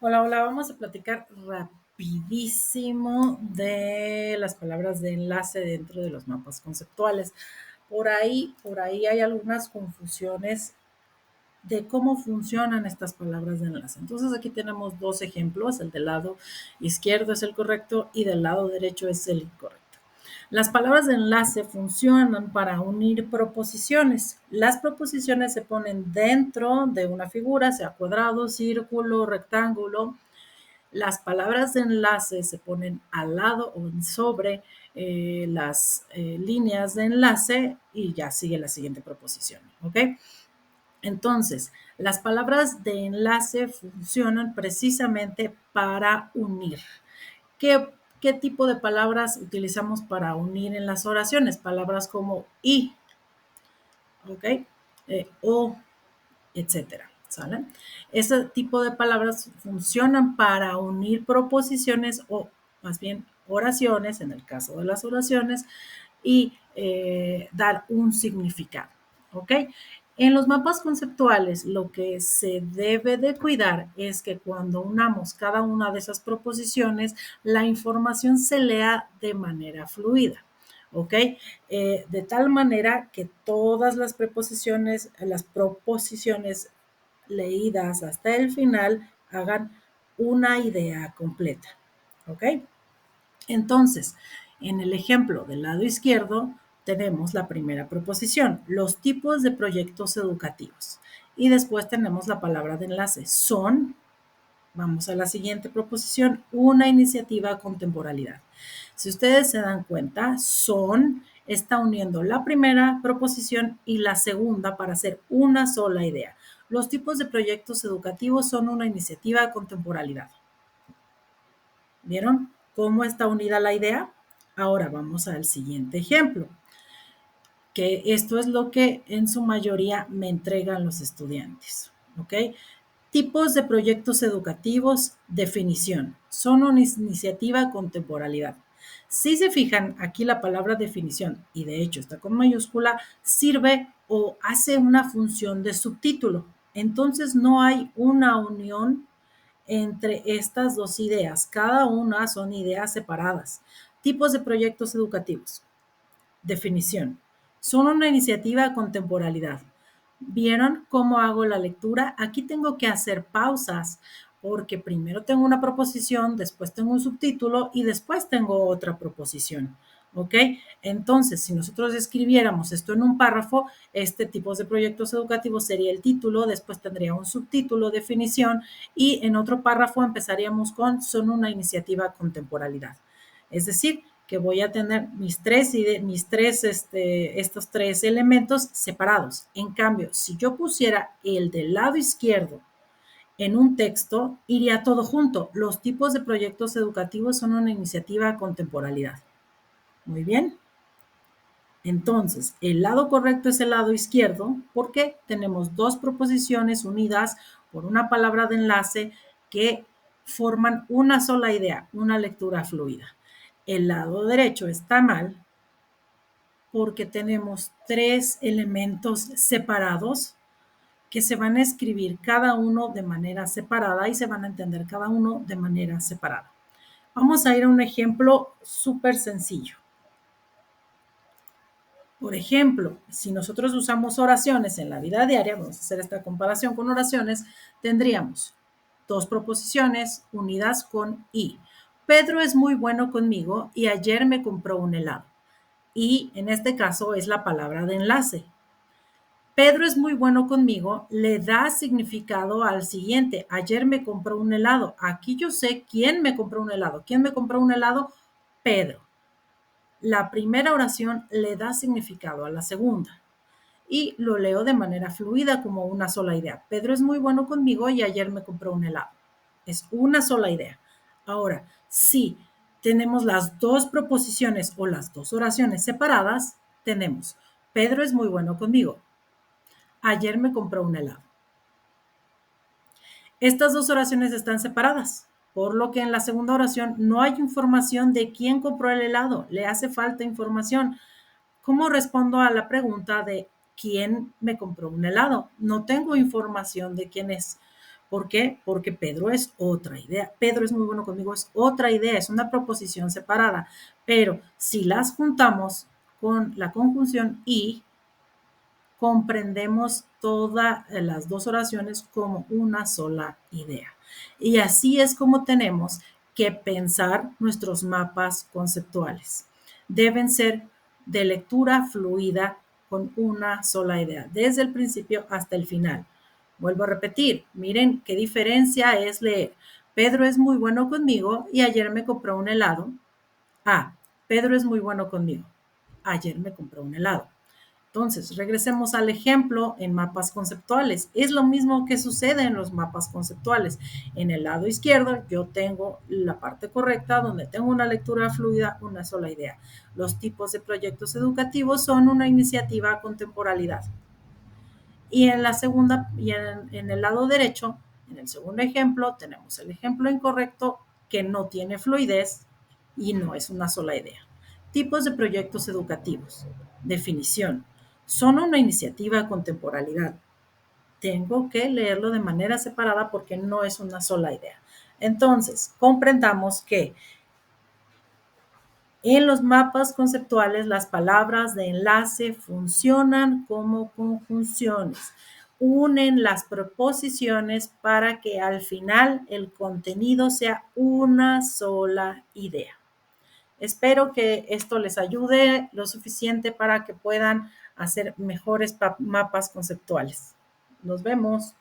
Hola, hola, vamos a platicar rapidísimo de las palabras de enlace dentro de los mapas conceptuales. Por ahí hay algunas confusiones de cómo funcionan estas palabras de enlace. Entonces aquí tenemos dos ejemplos, el del lado izquierdo es el correcto y del lado derecho es el incorrecto. Las palabras de enlace funcionan para unir proposiciones. Las proposiciones se ponen dentro de una figura, sea cuadrado, círculo, rectángulo. Las palabras de enlace se ponen al lado o sobre las líneas de enlace y ya sigue la siguiente proposición, ¿ok? Entonces, las palabras de enlace funcionan precisamente para unir. ¿Qué tipo de palabras utilizamos para unir en las oraciones? Palabras como y, ¿ok? O, etcétera, ¿sale? Ese tipo de palabras funcionan para unir proposiciones o más bien oraciones, en el caso de las oraciones, y dar un significado, ¿ok? En los mapas conceptuales, lo que se debe de cuidar es que cuando unamos cada una de esas proposiciones, la información se lea de manera fluida. ¿Ok? De tal manera que todas las proposiciones leídas hasta el final hagan una idea completa. ¿Ok? Entonces, en el ejemplo del lado izquierdo tenemos la primera proposición, los tipos de proyectos educativos. Y después tenemos la palabra de enlace, son, vamos a la siguiente proposición, una iniciativa con temporalidad. Si ustedes se dan cuenta, son está uniendo la primera proposición y la segunda para hacer una sola idea. Los tipos de proyectos educativos son una iniciativa con temporalidad. ¿Vieron cómo está unida la idea? Ahora vamos al siguiente ejemplo, que esto es lo que en su mayoría me entregan los estudiantes. ¿Ok? Tipos de proyectos educativos, definición. Son una iniciativa con temporalidad. Si se fijan, aquí la palabra definición, y de hecho está con mayúscula, sirve o hace una función de subtítulo. Entonces no hay una unión entre estas dos ideas. Cada una son ideas separadas. Tipos de proyectos educativos. Definición. Son una iniciativa con temporalidad. ¿Vieron cómo hago la lectura? Aquí tengo que hacer pausas porque primero tengo una proposición, después tengo un subtítulo y después tengo otra proposición. ¿Ok? Entonces, si nosotros escribiéramos esto en un párrafo, este tipo de proyectos educativos sería el título, después tendría un subtítulo, definición, y en otro párrafo empezaríamos con son una iniciativa con temporalidad. Es decir, que voy a tener estos tres elementos separados. En cambio, si yo pusiera el del lado izquierdo en un texto, iría todo junto. Los tipos de proyectos educativos son una iniciativa con temporalidad. Muy bien. Entonces, el lado correcto es el lado izquierdo porque tenemos dos proposiciones unidas por una palabra de enlace que forman una sola idea, una lectura fluida. El lado derecho está mal porque tenemos tres elementos separados que se van a escribir cada uno de manera separada y se van a entender cada uno de manera separada. Vamos a ir a un ejemplo súper sencillo. Por ejemplo, si nosotros usamos oraciones en la vida diaria, vamos a hacer esta comparación con oraciones, tendríamos dos proposiciones unidas con y. Pedro es muy bueno conmigo y ayer me compró un helado. Y en este caso es la palabra de enlace. Pedro es muy bueno conmigo, le da significado al siguiente. Ayer me compró un helado. Aquí yo sé quién me compró un helado. ¿Quién me compró un helado? Pedro. La primera oración le da significado a la segunda y lo leo de manera fluida como una sola idea. Pedro es muy bueno conmigo y ayer me compró un helado. Es una sola idea. Ahora, si tenemos las dos proposiciones o las dos oraciones separadas, tenemos Pedro es muy bueno conmigo. Ayer me compró un helado. Estas dos oraciones están separadas, por lo que en la segunda oración no hay información de quién compró el helado, le hace falta información. ¿Cómo respondo a la pregunta de quién me compró un helado? No tengo información de quién es. ¿Por qué? Porque Pedro es otra idea. Pedro es muy bueno conmigo, es otra idea, es una proposición separada. Pero si las juntamos con la conjunción y, comprendemos todas las dos oraciones como una sola idea. Y así es como tenemos que pensar nuestros mapas conceptuales. Deben ser de lectura fluida con una sola idea, desde el principio hasta el final. Vuelvo a repetir, miren qué diferencia es leer. Pedro es muy bueno conmigo y ayer me compró un helado. Ah, Pedro es muy bueno conmigo. Ayer me compró un helado. Entonces, regresemos al ejemplo en mapas conceptuales. Es lo mismo que sucede en los mapas conceptuales. En el lado izquierdo yo tengo la parte correcta donde tengo una lectura fluida, una sola idea. Los tipos de proyectos educativos son una iniciativa con temporalidad. Y en la segunda, y en el lado derecho, en el segundo ejemplo, tenemos el ejemplo incorrecto que no tiene fluidez y no es una sola idea. Tipos de proyectos educativos. Definición. Son una iniciativa con temporalidad. Tengo que leerlo de manera separada porque no es una sola idea. Entonces, comprendamos que en los mapas conceptuales, las palabras de enlace funcionan como conjunciones. Unen las proposiciones para que al final el contenido sea una sola idea. Espero que esto les ayude lo suficiente para que puedan hacer mejores mapas conceptuales. Nos vemos.